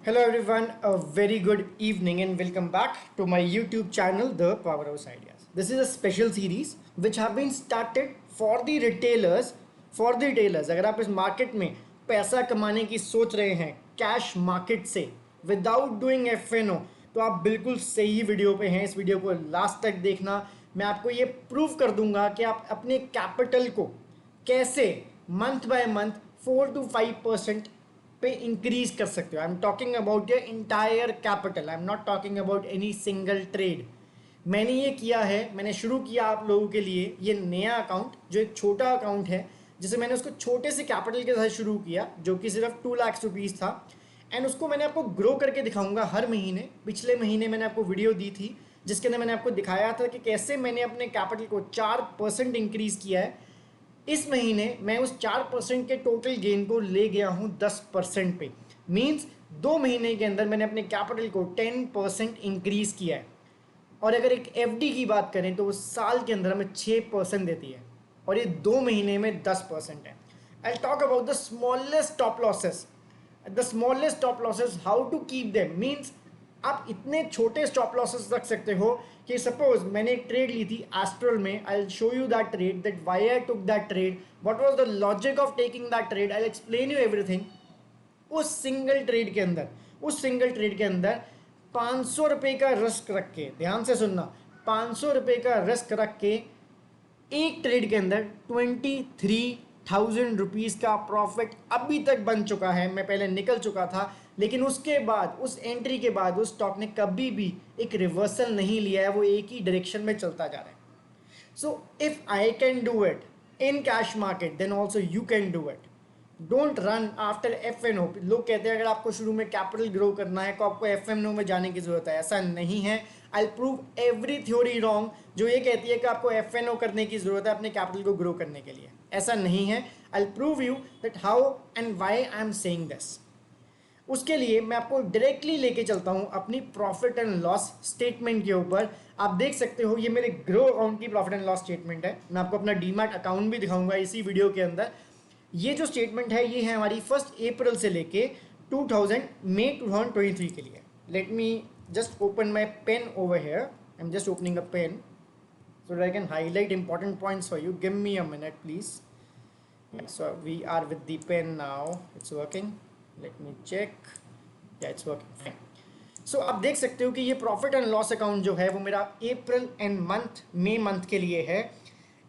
Hello everyone, a very good evening and welcome back to my YouTube channel The Powerhouse Ideas. This is a special series which have been started for the retailers. अगर आप इस market में पैसा कमाने की सोच रहे हैं कैश मार्केट से विदाउट डूइंग एफएनओ, तो आप बिल्कुल सही वीडियो पे हैं. इस वीडियो को लास्ट तक देखना. मैं आपको ये प्रूव कर दूंगा कि आप अपने कैपिटल को कैसे मंथ बाय मंथ 4 to 5% पे इंक्रीज कर सकते हो. I am talking about your entire capital. I am not talking about any single trade. मैंने ये किया है, मैंने शुरू किया आप लोगों के लिए ये नया अकाउंट जो एक छोटा अकाउंट है, जिसे मैंने उसको छोटे से कैपिटल के साथ शुरू किया जो कि सिर्फ 2 लाख रुपीज़ था. एंड उसको मैंने आपको ग्रो करके दिखाऊंगा हर महीने. पिछले महीने मैंने आपको वीडियो दी थी जिसके अंदर मैंने आपको दिखाया था कि कैसे मैंने अपने कैपिटल को 4% इंक्रीज़ किया है. इस महीने मैं उस 4% के टोटल गेन को ले गया हूँ 10% पे. मीन्स 2 महीने के अंदर मैंने अपने कैपिटल को 10% इंक्रीज किया है. और अगर एक एफडी की बात करें तो वो साल के अंदर हमें 6% देती है और ये 2 महीने में 10% है. I talk about the smallest top losses. How to keep them. Means आप इतने छोटे स्टॉप लॉसेस रख सकते हो कि सपोज मैंने एक ट्रेड ली थी एस्ट्रल में. आई will show you that trade, that why I took that trade, what was the logic of taking that trade. I will explain you everything. उस सिंगल ट्रेड के अंदर 500 रुपये का रिस्क रख के, ध्यान से सुनना, 500 रुपये का रिस्क रख के एक ट्रेड के अंदर 23,000 रुपीज़ का प्रॉफिट अभी तक बन चुका है. मैं पहले निकल चुका था, लेकिन उसके बाद, उस एंट्री के बाद उस स्टॉक ने कभी भी एक रिवर्सल नहीं लिया है. वो एक ही डायरेक्शन में चलता जा रहा है. So if I can do it in cash market then also you can do it. Don't run after F N O. लोग कहते हैं अगर आपको शुरू में कैपिटल ग्रो करना है तो आपको एफ एन ओ में जाने की जरूरत है. ऐसा नहीं है. I prove every theory wrong जो ये कहती है कि आपको एफ एन ओ करने की जरूरत है अपने कैपिटल को ग्रो करने के लिए. ऐसा नहीं है. I prove you that how and why I am saying this. उसके लिए मैं आपको डायरेक्टली लेके चलता हूं अपनी प्रॉफिट एंड लॉस स्टेटमेंट के ऊपर. आप देख सकते हो ये मेरे ग्रो अकाउंट की प्रॉफिट एंड लॉस स्टेटमेंट है. मैं आपको अपना डीमैट अकाउंट भी दिखाऊंगा इसी वीडियो के अंदर. ये जो स्टेटमेंट है ये है हमारी 1 अप्रैल से लेके 2023 के लिए. Let me just open my pen over here. I am just opening a pen so that I can highlight important points for you. Give me a minute please. So we are with the pen now. It's working. Let me check. Yeah, it's working fine. So आप देख सकते हो कि ये profit and loss account जो है वो मेरा अप्रैल एंड मई मंथ के लिए है.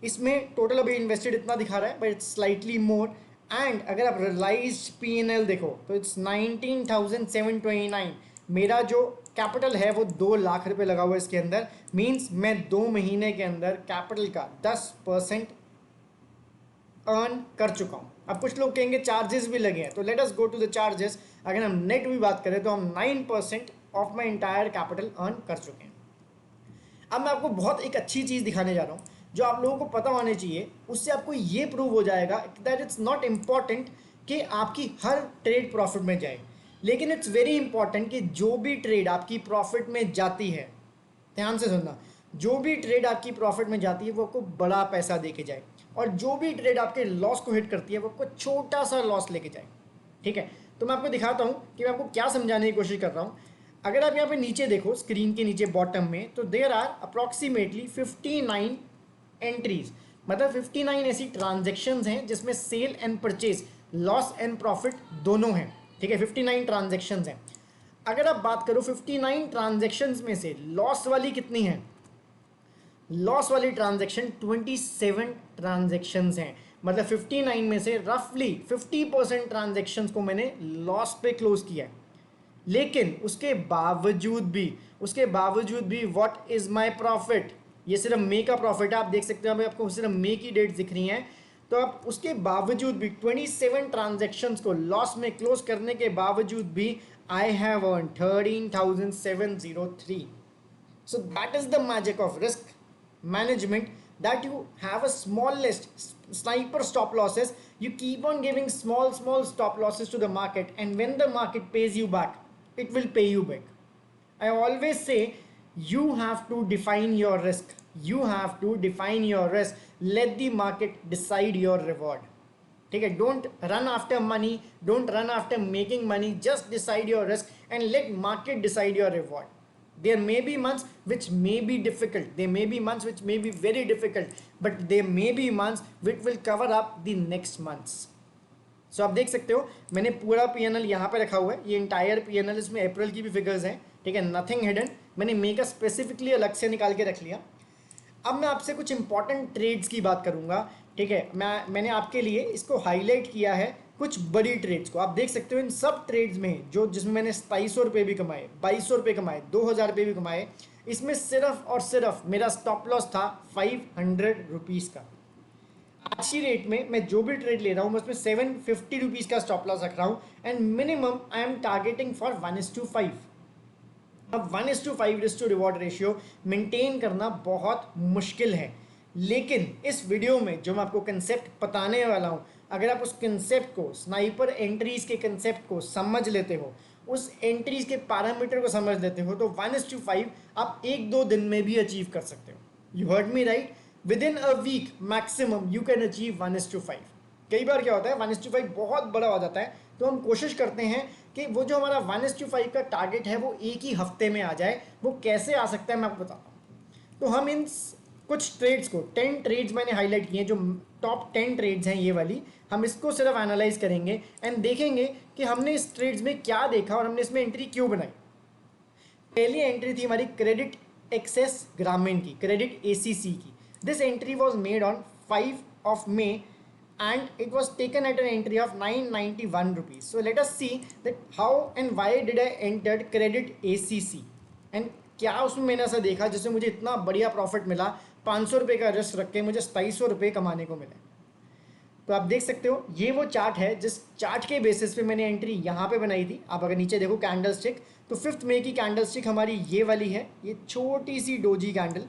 इसमें टोटल अभी इन्वेस्टेड इतना दिखा रहा है but it's slightly more. And अगर आप रियलाइज्ड पीएनएल देखो तो इट्स 19,729. मेरा जो कैपिटल है वो 2 लाख रुपए लगा हुआ है इसके अंदर. मीन्स मैं 2 महीने के अंदर कैपिटल का 10% अर्न कर चुका हूँ. अब कुछ लोग कहेंगे चार्जेस भी लगे हैं, तो let us go to the charges. अगर हम नेट भी बात करें तो हम 9% of my entire capital earn कर चुके हैं. अब मैं आपको बहुत एक अच्छी चीज़ दिखाने जा रहा हूँ जो आप लोगों को पता होनी चाहिए. उससे आपको ये प्रूव हो जाएगा दैट इट्स नॉट इम्पॉर्टेंट कि आपकी हर ट्रेड प्रॉफिट में जाए, लेकिन इट्स वेरी इंपॉर्टेंट कि जो भी ट्रेड आपकी प्रॉफिट में जाती है, ध्यान से सुनना, जो भी ट्रेड आपकी प्रॉफिट में जाती है वो आपको बड़ा पैसा दे के जाए और जो भी ट्रेड आपके लॉस को हिट करती है वो आपको छोटा सा लॉस लेके जाए. ठीक है, तो मैं आपको दिखाता हूँ कि मैं आपको क्या समझाने की कोशिश कर रहा हूँ. अगर आप यहाँ पे नीचे देखो स्क्रीन के नीचे बॉटम में, तो देयर आर अप्रॉक्सीमेटली 59 एंट्रीज. मतलब 59 ऐसी ट्रांजेक्शन्स हैं जिसमें sale and purchase, loss and profit दोनों हैं. ठीक है, 59 ट्रांजेक्शन्स हैं. अगर आप बात करो 59 ट्रांजेक्शन्स में से लॉस वाली कितनी है, लॉस वाली ट्रांजेक्शन 27 ट्रांजेक्शन्स हैं. मतलब 59 में से रफली 50% ट्रांजेक्शन्स को मैंने लॉस पे क्लोज किया है. लेकिन उसके बावजूद भी व्हाट इज माय प्रॉफिट. ये सिर्फ मे का प्रॉफिट है. आप देख सकते हो अभी आपको सिर्फ मे की डेट दिख रही हैं. तो आप उसके बावजूद भी 27 ट्रांजेक्शन्स को लॉस में क्लोज करने के बावजूद भी I have earn 13,703. So that is the magic of risk management, that you have a small list, sniper stop losses. You keep on giving small stop losses to the market, and when the market pays you back, it will pay you back. I always say you have to define your risk. Let the market decide your reward. ठीक है, don't run after money, don't run after making money, just decide your risk and let market decide your reward. There may be months which may be difficult, there may be months which may be very difficult, but there may be months which will cover up the next months. So आप देख सकते हो मैंने पूरा PNL यहाँ पे रखा हुआ है, ये इंटायर PNL, इसमें अप्रैल की भी फिगर्स हैं, ठीक है, नथिंग हिडन. मैंने मे का स्पेसिफिकली अलग से निकाल के रख लिया. अब मैं आपसे कुछ इंपॉर्टेंट ट्रेड्स की बात करूँगा, ठीक है. मैंने आपके लिए इसको हाईलाइट किया है, कुछ बड़ी ट्रेड्स को. आप देख सकते हो इन सब ट्रेड्स में जो जिसमें मैंने 2700 रुपये भी कमाए, 2200 रुपये कमाए, 2000 रुपये भी कमाए, इसमें सिर्फ और सिर्फ मेरा स्टॉप लॉस था 500 रुपीज़ का. आज की रेट में मैं जो भी ट्रेड ले रहा हूँ मैं उसमें 750 रुपीज़ का स्टॉप लॉस रख रहा हूँ and minimum I am targeting for 1:5. अब 1:5 risk to reward ratio maintain करना बहुत मुश्किल है, लेकिन इस वीडियो में जो मैं आपको कंसेप्ट बताने वाला हूँ, अगर आप उस कंसेप्ट को, स्नाइपर एंट्रीज के कंसेप्ट को समझ लेते हो, उस एंट्रीज के पैरामीटर को समझ लेते हो, तो 1:5 आप 1-2 दिन में भी अचीव कर सकते हो. You heard me right, within a week maximum you can achieve 1:5. कई बार क्या होता है 1:5 बहुत बड़ा हो जाता है, तो हम कोशिश करते हैं कि वो जो हमारा 1:5 का टारगेट है वो एक ही हफ्ते में आ जाए. वो कैसे आ सकता है मैं आपको बताता हूँ. तो हम इन कुछ ट्रेड्स को, 10 ट्रेड्स मैंने हाईलाइट किए, जो टॉप 10 ट्रेड्स हैं ये वाली, हम इसको सिर्फ एनालाइज करेंगे एंड देखेंगे कि हमने इस ट्रेड्स में क्या देखा और हमने इसमें एंट्री क्यों बनाई. पहली एंट्री थी हमारी क्रेडिट एक्सेस ग्रामीण की, क्रेडिट ACC की. This entry was made on 5 May and it was taken at an entry of 991 rupees. So let us see that how and why did I entered credit ACC and क्या उसमें मैंने ऐसा देखा जिससे मुझे इतना बढ़िया प्रॉफिट मिला. 500 रुपये का रिस्क रख के मुझे 2700 रुपये कमाने को मिले. तो आप देख सकते हो ये वो चार्ट है जिस चार्ट के बेसिस पे मैंने एंट्री यहाँ पे बनाई थी. आप अगर नीचे देखो कैंडल स्टिक, तो 5 मई की कैंडल स्टिक हमारी ये वाली है, ये छोटी सी डोजी कैंडल.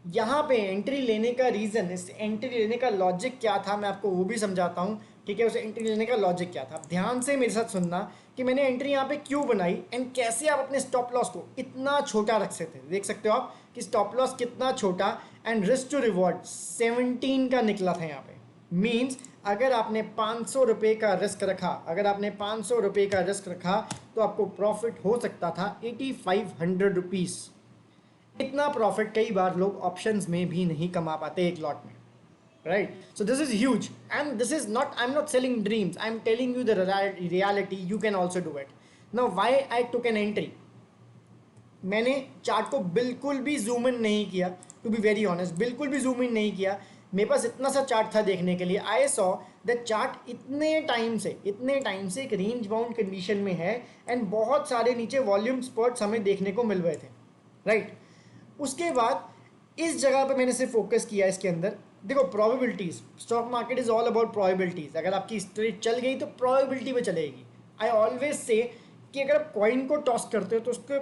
यहाँ पे एंट्री लेने का रीज़न, इस एंट्री लेने का लॉजिक क्या था मैं आपको वो भी समझाता हूँ, ठीक है. उस एंट्री लेने का लॉजिक क्या था, ध्यान से मेरे साथ सुनना कि मैंने एंट्री यहाँ पे क्यों बनाई एंड कैसे आप अपने स्टॉप लॉस को इतना छोटा रख सकते हैं. देख सकते हो आप कि स्टॉप लॉस कितना छोटा एंड रिस्क टू रिवॉर्ड 17 का निकला था यहाँ पे. मीन्स अगर आपने 500 रुपये का रिस्क रखा, अगर आपने 500 रुपये का रिस्क रखा तो आपको प्रॉफिट हो सकता था 8500 रुपीज़. इतना प्रॉफिट कई बार लोग ऑप्शंस में भी नहीं कमा पाते एक लॉट में, right. So this is huge and this is not, I am not selling dreams, I am telling you the reality. You can also do it. Now why I took an entry, मैंने chart को बिल्कुल भी zoom in नहीं किया, to be very honest, बिल्कुल भी zoom in नहीं किया. मेरे पास इतना सा चार्ट था देखने के लिए. आई सॉ द चार्ट इतने टाइम से एक रेंज बाउंड कंडीशन में है एंड बहुत सारे नीचे वॉल्यूम स्पॉट्स हमें देखने को मिल रहे थे, राइट. उसके बाद इस जगह पे मैंने सिर्फ फोकस किया इसके अंदर. देखो probabilities, stock market is all about probabilities. अगर आपकी ट्रेड चल गई तो प्रोबेबिलिटी पे चलेगी. आई ऑलवेज से कि अगर आप कॉइन को टॉस करते हो तो उसके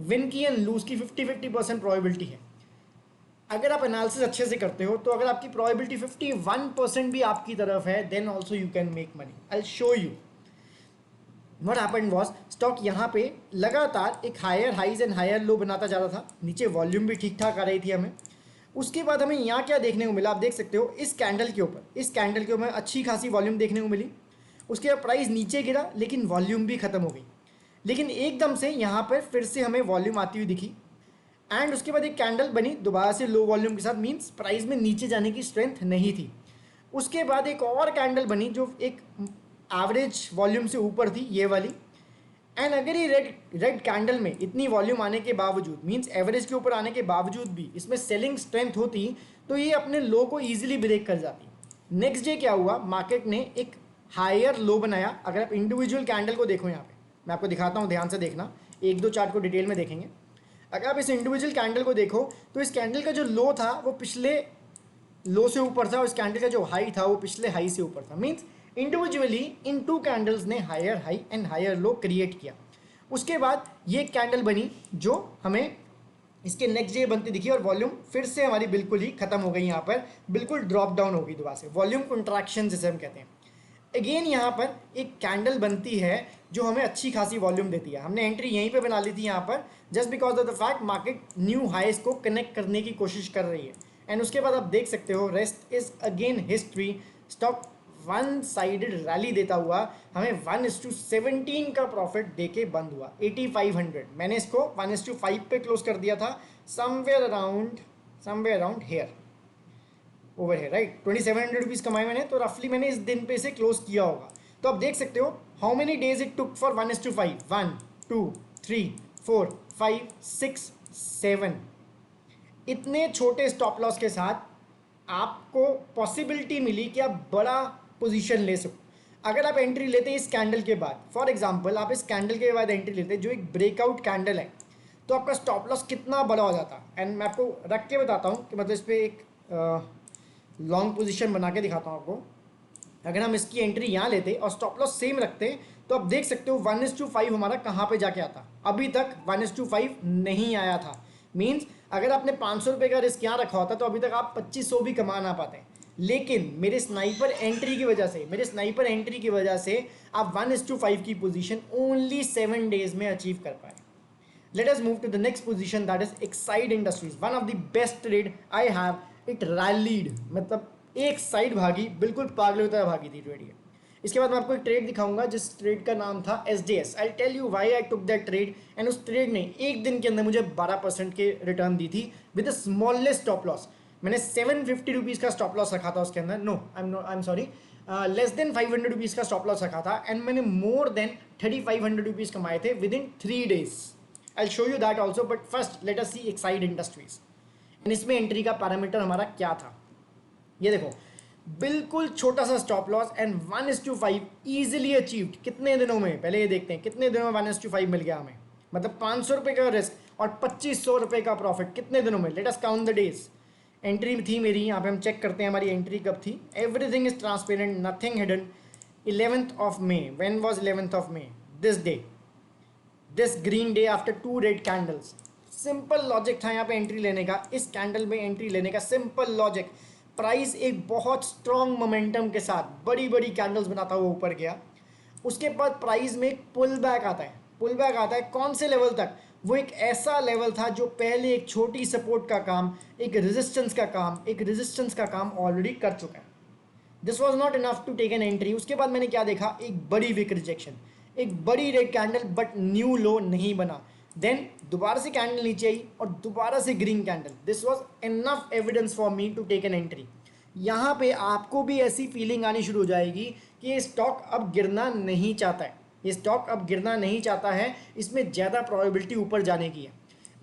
विन की एंड लूज की 50-50% प्रोबेबिलिटी है. अगर आप एनालिसिस अच्छे से करते हो तो अगर आपकी प्रोबेबिलिटी 51% भी आपकी तरफ है, then also you can make money. I will show you what happened was. Stock यहाँ पे लगातार एक higher highs and higher low बनाता जा रहा था, नीचे वॉल्यूम भी ठीक ठाक आ रही थी हमें. उसके बाद हमें यहाँ क्या देखने को मिला, आप देख सकते हो इस कैंडल के ऊपर अच्छी खासी वॉल्यूम देखने को मिली. उसके बाद प्राइस नीचे गिरा लेकिन वॉल्यूम भी ख़त्म हो गई, लेकिन एकदम से यहाँ पर फिर से हमें वॉल्यूम आती हुई दिखी एंड उसके बाद एक कैंडल बनी दोबारा से लो वॉल्यूम के साथ. मीन्स प्राइस में नीचे जाने की स्ट्रेंथ नहीं थी. उसके बाद एक और कैंडल बनी जो एक एवरेज वॉल्यूम से ऊपर थी, ये वाली. एंड अगर ये रेड कैंडल में इतनी वॉल्यूम आने के बावजूद, मीन्स एवरेज के ऊपर आने के बावजूद भी इसमें सेलिंग स्ट्रेंथ होती तो ये अपने लो को ईजिली ब्रेक कर जाती. नेक्स्ट डे क्या हुआ, मार्केट ने एक हायर लो बनाया. अगर आप इंडिविजुअल कैंडल को देखो, यहाँ पे मैं आपको दिखाता हूँ, ध्यान से देखना, 1-2 चार्ट को डिटेल में देखेंगे. अगर आप इस इंडिविजुअल कैंडल को देखो तो इस कैंडल का जो लो था वो पिछले लो से ऊपर था और इस कैंडल का जो हाई था वो पिछले हाई से ऊपर था. मीन्स इंडिविजुअली इन 2 कैंडल्स ने higher high and higher low create किया. उसके बाद ये कैंडल बनी जो हमें इसके नेक्स्ट डे बनती दिखी और वॉल्यूम फिर से हमारी बिल्कुल ही खत्म हो गई. यहाँ पर बिल्कुल ड्रॉप डाउन हो गई दोबारा से, वॉल्यूम कंट्रैक्शन जिसे हम कहते हैं. अगेन यहाँ पर एक कैंडल बनती है जो हमें अच्छी खासी वॉल्यूम देती है. हमने एंट्री यहीं पे बना ली थी यहाँ पर, just because of the fact market new highs को कनेक्ट करने की कोशिश कर रही है. एंड उसके बाद आप देख सकते हो rest is again history. Stock one sided rally देता हुआ हमें 1:17 का प्रॉफिट देके बंद हुआ 8500। मैंने इसको 1:5 पे क्लोज कर दिया था, समवेयर अराउंड हेयर, ओवर है राइट। 2700 रुपीज़ कमाए मैंने, तो रफली मैंने इस दिन पे से क्लोज किया होगा। तो आप देख सकते हो how many days it took for 1:5, 1 2 3 4 5 6 7। इतने छोटे स्टॉप लॉस के साथ आपको पॉसिबिलिटी मिली कि आप बड़ा पोजीशन ले सको। अगर आप एंट्री लेते इस कैंडल के बाद, फॉर एग्जांपल आप इस कैंडल के बाद एंट्री लेते जो एक ब्रेकआउट कैंडल है, तो आपका स्टॉप लॉस कितना बड़ा हो जाता। एंड मैं आपको रख के बताता हूँ कि मतलब इस पर एक लॉन्ग पोजीशन बना के दिखाता हूँ आपको। अगर हम इसकी एंट्री यहाँ लेते और स्टॉप लॉस सेम रखते, तो आप देख सकते हो 1:5 हमारा कहाँ पे जाके आता। अभी तक 1:5 नहीं आया था। मीन्स अगर आपने 500 रुपये का रिस्क यहाँ रखा होता तो अभी तक आप 2500 भी कमा ना पाते। लेकिन मेरे स्नाइपर एंट्री की वजह से आप 1:5 की पोजीशन ओनली 7 डेज में अचीव कर पाए। Let us move to the next position, that is Exide Industries, one of the best trade I have. It rallied, मतलब एक साइड भागी, बिल्कुल पागलों की तरह भागी थी ट्रेड ये। इसके बाद मैं आपको एक ट्रेड दिखाऊंगा जिस ट्रेड का नाम था SJS। I tell you why I took that trade. And उस ट्रेड ने एक दिन के अंदर मुझे 12% के रिटर्न दी थी with the smallest stop loss. मैंने 750 रुपीज़ का स्टॉप लॉस रखा था उसके अंदर, no I am sorry, less than 500 rupees का स्टॉप लॉस रखा था। एंड मैंने मोर देन 3500 रुपीज़ कमाए थे with in 3 days। I'll show you that also, but first let us see Exide Industries। and इसमें एंट्री का पैरामीटर हमारा क्या था, ये देखो, बिल्कुल छोटा सा stop loss and 1:5 easily achieved. कितने दिनों में, पहले ये देखते हैं कितने दिनों में 1:5 मिल गया हमें। मतलब 500 रुपये का रिस्क और 2500 रुपये का प्रॉफिट कितने दिनों में। Let us count the days. Entry थी मेरी, यहाँ पे हम चेक करते हैं हमारी एंट्री कब थी। Everything is transparent, nothing hidden. 11th of May, when was 11th of May? This day, this green day after 2 red candles. Simple logic था यहाँ पे एंट्री लेने का, इस कैंडल में एंट्री लेने का सिंपल लॉजिक। प्राइस एक बहुत स्ट्रॉन्ग मोमेंटम के साथ बड़ी बड़ी कैंडल्स बनाता हुआ ऊपर गया। उसके बाद प्राइस में एक पुल बैक आता है। कौन से लेवल तक? वो एक ऐसा लेवल था जो पहले एक छोटी सपोर्ट का काम, एक रेजिस्टेंस का काम ऑलरेडी कर चुका है। This was not enough to take an entry. उसके बाद मैंने क्या देखा, एक बड़ी विक रिजेक्शन, एक बड़ी रेड कैंडल, बट न्यू लो नहीं बना। देन दोबारा से कैंडल नीचे आई और दोबारा से green candle. This was enough evidence for me to take an entry. यहाँ पे आपको भी ऐसी फीलिंग आनी शुरू हो जाएगी कि ये स्टॉक अब गिरना नहीं चाहता है, इसमें ज़्यादा प्रोबेबिलिटी ऊपर जाने की है।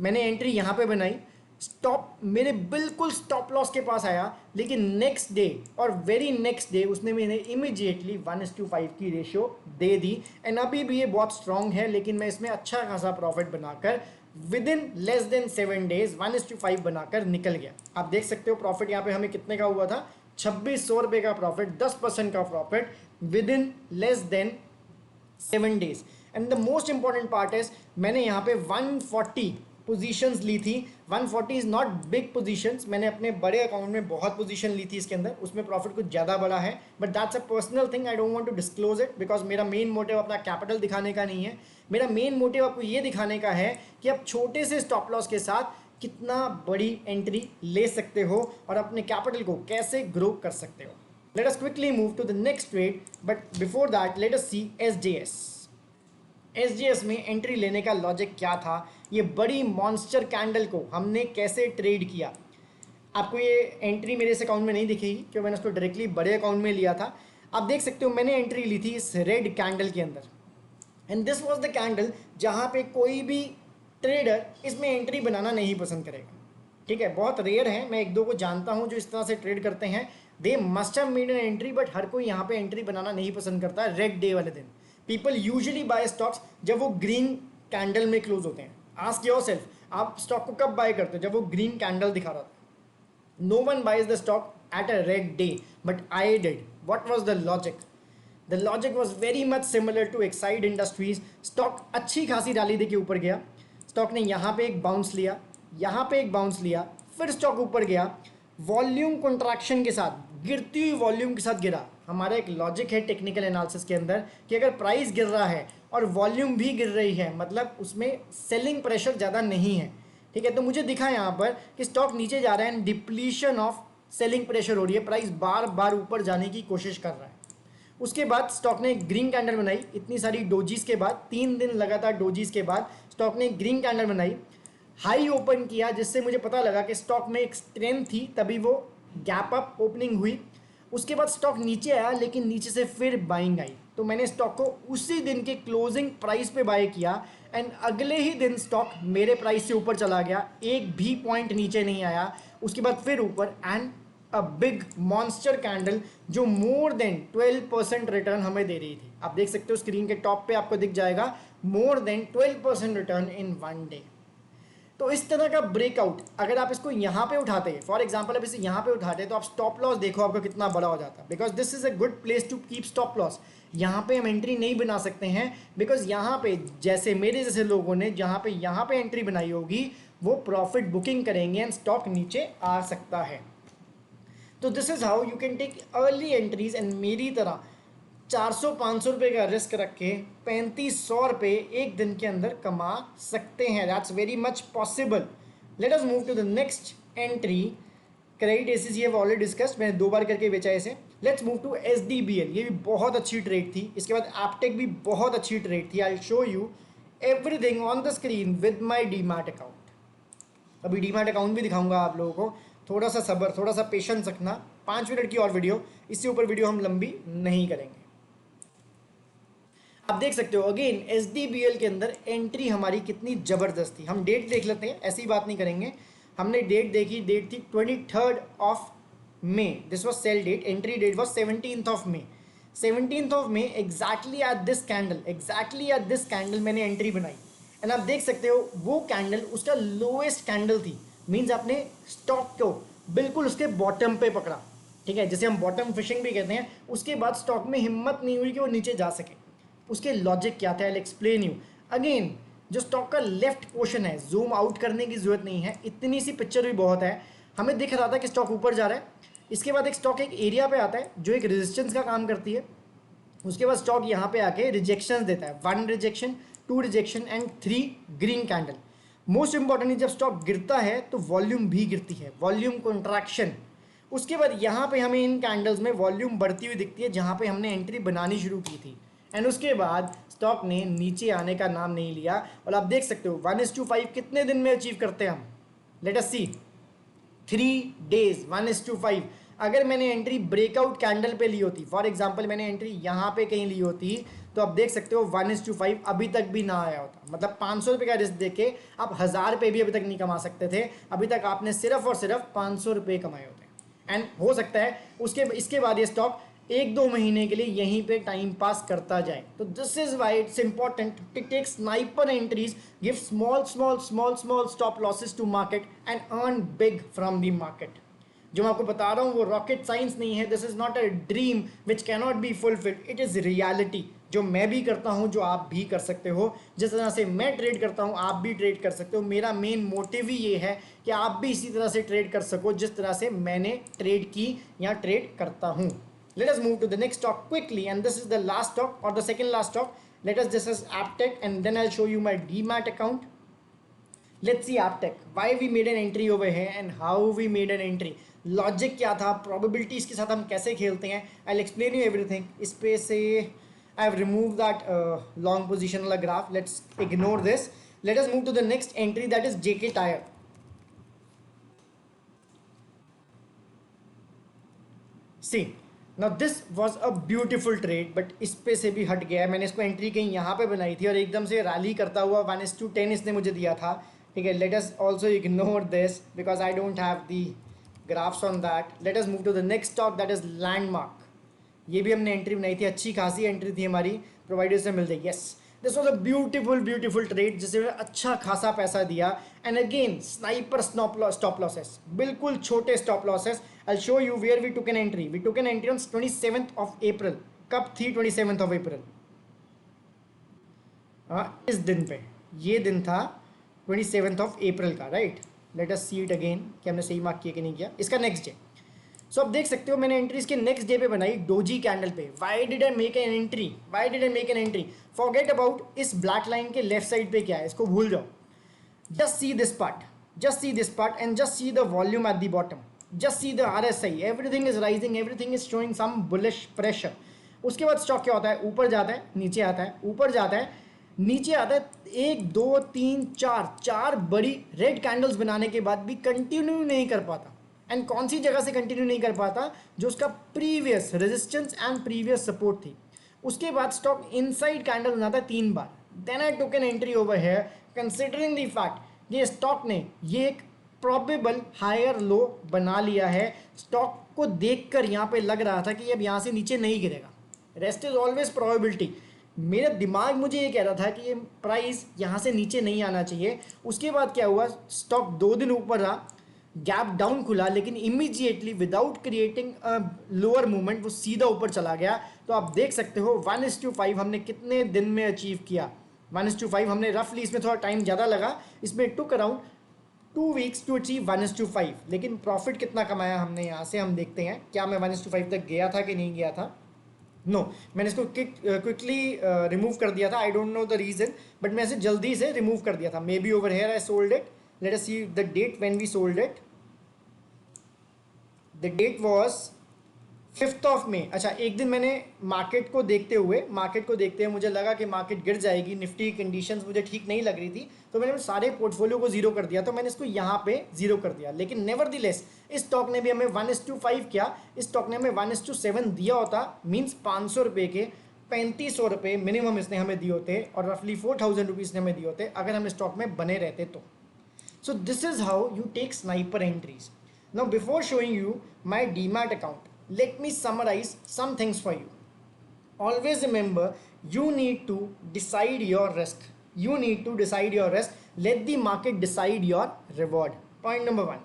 मैंने एंट्री यहाँ पे बनाई, स्टॉप मेरे बिल्कुल स्टॉप लॉस के पास आया, लेकिन नेक्स्ट डे और वेरी नेक्स्ट डे उसने मैंने इमीडिएटली 1:5 की रेशियो दे दी। एंड अभी भी ये बहुत स्ट्रॉन्ग है, लेकिन मैं इसमें अच्छा खासा प्रॉफिट बनाकर with in less than 7 days 1:5 बनाकर निकल गया। आप देख सकते हो प्रॉफिट यहाँ पे हमें कितने का हुआ था, 2600 रुपये का प्रॉफिट, 10% का profit with in less than 7 days। And the most important part is मैंने यहाँ पे 140 पोजीशंस ली थी। 140 इज नॉट बिग पोजीशंस। मैंने अपने बड़े अकाउंट में बहुत पोजीशन ली थी इसके अंदर, उसमें प्रॉफिट कुछ ज़्यादा बड़ा है, but that's a personal thing. I don't want to disclose it because मेरा मेन मोटिव अपना कैपिटल दिखाने का नहीं है। मेरा मेन मोटिव आपको ये दिखाने का है कि आप छोटे से स्टॉप लॉस के साथ कितना बड़ी एंट्री ले सकते हो और अपने कैपिटल को कैसे ग्रो कर सकते हो। Let us quickly move to the next trade, but before that let us see SJS में एंट्री लेने का लॉजिक क्या था। ये बड़ी मॉन्स्टर कैंडल को हमने कैसे ट्रेड किया। आपको ये एंट्री मेरे इस अकाउंट में नहीं दिखेगी क्योंकि मैंने उसको डायरेक्टली बड़े अकाउंट में लिया था। आप देख सकते हो मैंने एंट्री ली थी इस रेड कैंडल के अंदर, and this was the candle जहाँ पे कोई भी ट्रेडर इसमें एंट्री बनाना नहीं पसंद करेगा। ठीक है, बहुत रेयर है, मैं एक दो को जानता हूँ जो इस तरह से ट्रेड करते हैं। They must have made an entry, but हर कोई यहाँ पे एंट्री बनाना नहीं पसंद करता है रेड डे वाले दिन। पीपल यूजुअली बाय स्टॉक्स जब वो ग्रीन कैंडल में क्लोज होते हैं। आस्क योरसेल्फ, आप स्टॉक को कब बाय करते हो? जब वो ग्रीन कैंडल दिखा रहा था। No one buys the stock at a red day, but I did. What was the logic? The logic was very much similar to Exide Industries. Stock अच्छी खासी रैली देके ऊपर गया। स्टॉक ने यहाँ पे एक बाउंस लिया, यहाँ पे एक बाउंस लिया, फिर स्टॉक ऊपर गया, वॉल्यूम कंट्रैक्शन के साथ, गिरती हुई वॉल्यूम के साथ गिरा। हमारा एक लॉजिक है टेक्निकल एनालिसिस के अंदर कि अगर प्राइस गिर रहा है और वॉल्यूम भी गिर रही है, मतलब उसमें सेलिंग प्रेशर ज़्यादा नहीं है। ठीक है, तो मुझे दिखा यहाँ पर कि स्टॉक नीचे जा रहा है and depletion of selling pressure हो रही है, प्राइस बार बार ऊपर जाने की कोशिश कर रहा है। उसके बाद स्टॉक ने एक ग्रीन कैंडल बनाई, इतनी सारी डोजीज के बाद, 3 दिन लगातार डोजीज के बाद स्टॉक ने एक ग्रीन कैंडल बनाई, हाई ओपन किया, जिससे मुझे पता लगा कि स्टॉक में एक स्ट्रेंथ थी, तभी वो गैप अप ओपनिंग हुई। उसके बाद स्टॉक नीचे आया, लेकिन नीचे से फिर बाइंग आई, तो मैंने स्टॉक को उसी दिन के क्लोजिंग प्राइस पे बाय किया एंड अगले ही दिन स्टॉक मेरे प्राइस से ऊपर चला गया, एक भी पॉइंट नीचे नहीं आया। उसके बाद फिर ऊपर and a big monster candle जो मोर देन 12% रिटर्न हमें दे रही थी। आप देख सकते हो स्क्रीन के टॉप पे आपको दिख जाएगा, मोर देन 12% रिटर्न इन 1 डे। तो इस तरह का ब्रेकआउट अगर आप इसको यहाँ पे उठाते हैं, फॉर एग्जांपल अब इसे यहाँ पे उठाते हैं, तो आप स्टॉप लॉस देखो आपका कितना बड़ा हो जाता है, because this is a good place to keep stop loss. यहाँ पे हम एंट्री नहीं बना सकते हैं, बिकॉज यहाँ पे जैसे मेरे जैसे लोगों ने जहाँ पे एंट्री बनाई होगी वो प्रॉफिट बुकिंग करेंगे एंड स्टॉक नीचे आ सकता है। तो this is how you can take early entries and मेरी तरह 400-500 रुपये का रिस्क रख के 3500 रुपये एक दिन के अंदर कमा सकते हैं। That's very much possible. Let us move to the next entry. Credit ACC have already discussed, मैंने 2 बार करके बेचा इसे। लेट्स मूव टू SDBL, ये भी बहुत अच्छी ट्रेड थी। इसके बाद एपटेक भी बहुत अच्छी ट्रेड थी। आई will show you everything on the screen with my demat account. अभी डीमैट अकाउंट भी दिखाऊंगा आप लोगों को, थोड़ा सा सब्र, थोड़ा सा पेशेंस रखना। 5 मिनट की और वीडियो, इससे ऊपर वीडियो हम लंबी नहीं करेंगे। आप देख सकते हो अगेन SDBL के अंदर एंट्री हमारी कितनी ज़बरदस्त थी। हम डेट देख लेते हैं, ऐसी बात नहीं करेंगे। हमने डेट देखी, डेट थी 23 of May, this was sale date, entry date was 17 of May. 17 of May exactly at this candle मैंने एंट्री बनाई एंड आप देख सकते हो वो कैंडल उसका लोएस्ट कैंडल थी। मीन्स आपने स्टॉक को बिल्कुल उसके बॉटम पे पकड़ा, ठीक है, जिसे हम बॉटम फिशिंग भी कहते हैं। उसके बाद स्टॉक में हिम्मत नहीं हुई कि वो नीचे जा सके। उसके लॉजिक क्या था, I will explain you. Again जो स्टॉक का लेफ्ट पोर्शन है, जूम आउट करने की जरूरत नहीं है, इतनी सी पिक्चर भी बहुत है। हमें दिख रहा था कि स्टॉक ऊपर जा रहा है। इसके बाद एक स्टॉक एक एरिया पे आता है जो एक रेजिस्टेंस का काम करती है। उसके बाद स्टॉक यहाँ पे आके रिजेक्शंस देता है, 1 rejection, 2 rejection and 3 green candle. Most importantly जब स्टॉक गिरता है तो वॉल्यूम भी गिरती है, वॉल्यूम कॉन्ट्रैक्शन। उसके बाद यहाँ पे हमें इन कैंडल्स में वॉल्यूम बढ़ती हुई दिखती है जहाँ पे हमने एंट्री बनानी शुरू की थी एंड उसके बाद स्टॉक ने नीचे आने का नाम नहीं लिया। और आप देख सकते हो 1:5 कितने दिन में अचीव करते हैं हम, लेट अस सी, 3 डेज 1:5। अगर मैंने एंट्री ब्रेकआउट कैंडल पे ली होती, फॉर एग्जांपल मैंने एंट्री यहाँ पे कहीं ली होती, तो आप देख सकते हो 1:5 अभी तक भी ना आया होता। मतलब 500 रुपये का रिस्क देके आप 1000 रुपये भी अभी तक नहीं कमा सकते थे। अभी तक आपने सिर्फ और सिर्फ 500 रुपये कमाए होते हैं। एंड हो सकता है इसके बाद ये स्टॉक 1-2 महीने के लिए यहीं पे टाइम पास करता जाए। तो this is why it's important to take sniper entries, give small stop losses to market and earn big from the market. जो मैं आपको बता रहा हूँ वो रॉकेट साइंस नहीं है। This is not a dream which cannot be fulfilled, it is reality. जो मैं भी करता हूँ, जो आप भी कर सकते हो, जिस तरह से मैं ट्रेड करता हूँ आप भी ट्रेड कर सकते हो। मेरा मेन मोटिव ही ये है कि आप भी इसी तरह से ट्रेड कर सको जिस तरह से मैंने ट्रेड की या ट्रेड करता हूँ। Let us move to the next stock quickly, and this is the last stock or the second last stock. Let us discuss Aptech and then I'll show you my Demat account. Let's see Aptech. Why we made an entry over here and how we made an entry. Logic क्या था, probabilities के साथ हम कैसे खेलते हैं, I'll explain you everything. इस पे से I have removed that long position वाला graph. Let's ignore this. Let us move to the next entry, that is JK Tyre. See. Now this was a beautiful trade, but इस पे से भी हट गया है। मैंने इसको एंट्री कहीं यहाँ पे बनाई थी और एकदम से रैली करता हुआ 1:10 इसने मुझे दिया था, ठीक है। Let us also ignore this because I don't have the graphs on that. Let us move to the next stock, that is Landmark. ये भी हमने एंट्री बनाई थी, अच्छी खासी एंट्री थी हमारी, प्रोवाइडर से मिल जाएगी। Yes, this was a beautiful trade जिससे अच्छा खासा पैसा दिया। And again sniper stop losses, बिल्कुल छोटे stop losses. I'll show you where we took an entry. We took an entry on 27th of April. कब थी 27th of April? इस दिन पे, ये दिन था 27th of April का, right. Late us see it again कि हमने सही मार्क किया कि नहीं किया। इसका नेक्स्ट डे, सो आप देख सकते हो मैंने एंट्री इसके नेक्स्ट डे पे बनाई, डोजी कैंडल पे। Why did I make an entry? Forget about इस ब्लैक लाइन के लेफ्ट साइड पे क्या है, इसको भूल जाओ। Just see this part and just see the volume at the bottom. Just see the RSI, everything is rising, everything is showing some bullish pressure. उसके बाद स्टॉक क्या होता है, ऊपर जाता है, नीचे आता है, ऊपर जाता है, नीचे आता है, 1 2 3 4 बड़ी रेड कैंडल्स बनाने के बाद भी कंटिन्यू नहीं कर पाता। एंड कौन सी जगह से कंटिन्यू नहीं कर पाता, जो उसका previous resistance and previous support थी। उसके बाद स्टॉक इनसाइड कैंडल बनाता है 3 बार। Then I took an entry over here considering the fact ये स्टॉक ने ये एक प्रॉबेबल हायर लो बना लिया है। स्टॉक को देखकर यहाँ पे लग रहा था कि अब यहाँ से नीचे नहीं गिरेगा। Rest is always probability. मेरा दिमाग मुझे ये कह रहा था कि ये प्राइस यहाँ से नीचे नहीं आना चाहिए। उसके बाद क्या हुआ, स्टॉक 2 दिन ऊपर रहा, गैप डाउन खुला, लेकिन immediately without creating a lower movement वो सीधा ऊपर चला गया। तो आप देख सकते हो 1:5 हमने कितने दिन में अचीव किया। 1:5 हमने रफली, इसमें थोड़ा टाइम ज़्यादा लगा, इसमें took around 2 weeks to achieve 1:5। लेकिन प्रॉफिट कितना कमाया हमने, यहाँ से हम देखते हैं। क्या मैं 1:5 तक गया था कि नहीं गया था? नो, मैंने इसको क्विकली रिमूव कर दिया था। I don't know the reason, but मैं इसे जल्दी से रिमूव कर दिया था। Maybe over here I sold it. Let us see the date when we sold it. The date was 5th of May. अच्छा, एक दिन मैंने मार्केट को देखते हुए मुझे लगा कि मार्केट गिर जाएगी, निफ्टी की कंडीशंस मुझे ठीक नहीं लग रही थी, तो मैंने सारे पोर्टफोलियो को जीरो कर दिया। तो मैंने इसको यहाँ पे जीरो कर दिया। लेकिन नेवरदलेस इस स्टॉक ने भी हमें 1:5 किया। इस स्टॉक ने हमें 1:7 दिया होता, मीन्स 500 रुपये के 3500 रुपये मिनिमम इसने हमें दिए होते, और रफली 4000 रुपीज़ ने हमें दिए होते अगर हम स्टॉक में बने रहते तो। So this is how you take sniper entries. Now before showing you my demat account, let me summarize some things for you. Always remember, you need to decide your risk. You need to decide your risk. Let the market decide your reward. Point number 1.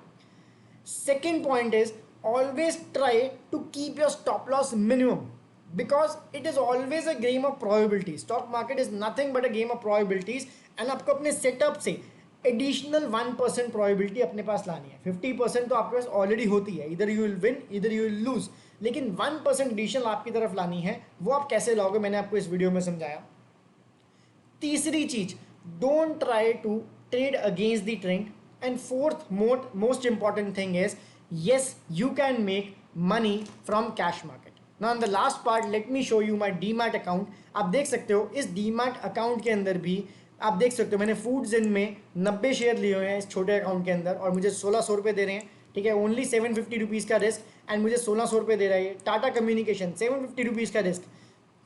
Second point is, always try to keep your stop loss minimum, because it is always a game of probabilities. Stock market is nothing but a game of probabilities, and आपको अपने setup से additional 1% probability अपने पास लानी है। 50% तो आपके पास already होती है, इधर यू विल विन इधर यू विल लूज, लेकिन 1% एडिशनल आपकी तरफ लानी है। वो आप कैसे लाओगे, मैंने आपको इस वीडियो में समझाया। तीसरी चीज, don't try to trade against the trend. And fourth most important thing is, yes, you can make money from cash market. Now in the last part, let me show you my demat account. आप देख सकते हो इस demat account के अंदर भी आप देख सकते हो मैंने फूड्स इन में 90 शेयर लिए हुए हैं इस छोटे अकाउंट के अंदर, और मुझे 1600 रुपये दे रहे हैं। ठीक है, ओनली 750 रुपीज़ का रिस्क, एंड मुझे 1600 रुपये दे रहा है। टाटा कम्युनिकेशन 750 रुपीज़ का रिस्क,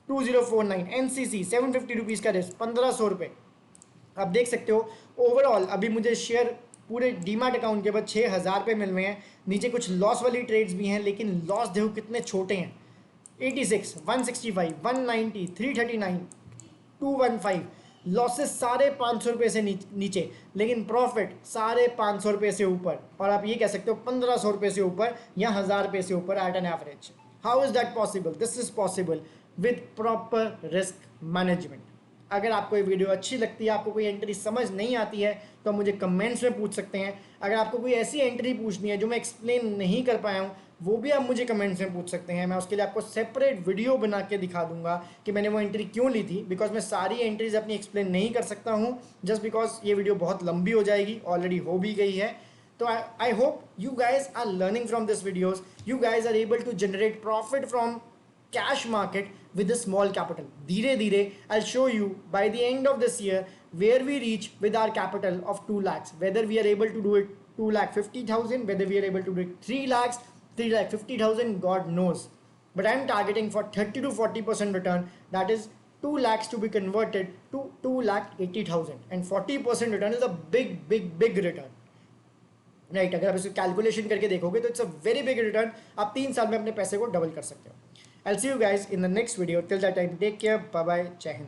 2049 एनसीसी 750 रुपीज़ का रिस्क, 1500 रुपये। आप देख सकते हो ओवरऑल अभी मुझे शेयर पूरे डीमैट अकाउंट के बाद 6000 रुपये मिल रहे हैं। नीचे कुछ लॉस वाली ट्रेड्स भी हैं, लेकिन लॉस देखो कितने छोटे हैं। 86, 165, 190, 339, 215, लॉसेस साढ़े 500 रुपये से नीचे, लेकिन प्रॉफिट साढ़े 500 रुपये से ऊपर, और आप ये कह सकते हो 1500 रुपये से ऊपर या 1000 रुपये से ऊपर at an average. How is that possible? This is possible with proper risk management. अगर आपको ये वीडियो अच्छी लगती है, आपको कोई एंट्री समझ नहीं आती है, तो मुझे कमेंट्स में पूछ सकते हैं। अगर आपको कोई ऐसी एंट्री पूछनी है जो मैं एक्सप्लेन नहीं कर पाया हूँ, वो भी आप मुझे कमेंट्स में पूछ सकते हैं। मैं उसके लिए आपको सेपरेट वीडियो बना के दिखा दूंगा कि मैंने वो एंट्री क्यों ली थी, बिकॉज मैं सारी एंट्रीज अपनी एक्सप्लेन नहीं कर सकता हूँ, जस्ट बिकॉज ये वीडियो बहुत लंबी हो जाएगी, ऑलरेडी हो भी गई है। तो I hope you guys are learning from this videos, you guys are able to generate profit from cash market with a small capital. धीरे धीरे I'll show you by the end of this year where we reach with our capital of 2 lakhs, whether we are able to do it 2,50,000, whether we are able to do it 3 lakhs, 3,50,000, God knows. But I'm targeting for 30 to 40% return, that is 2 lakhs to be converted to 2,80,000, and 40% return is a big return. Right, अगर आप इसको calculation करके देखोगे तो it's a very big return. आप 3 साल में अपने पैसे को डबल कर सकते हो। I'll see you guys in the next video. Till that time, take care. Bye bye. Jai Hind.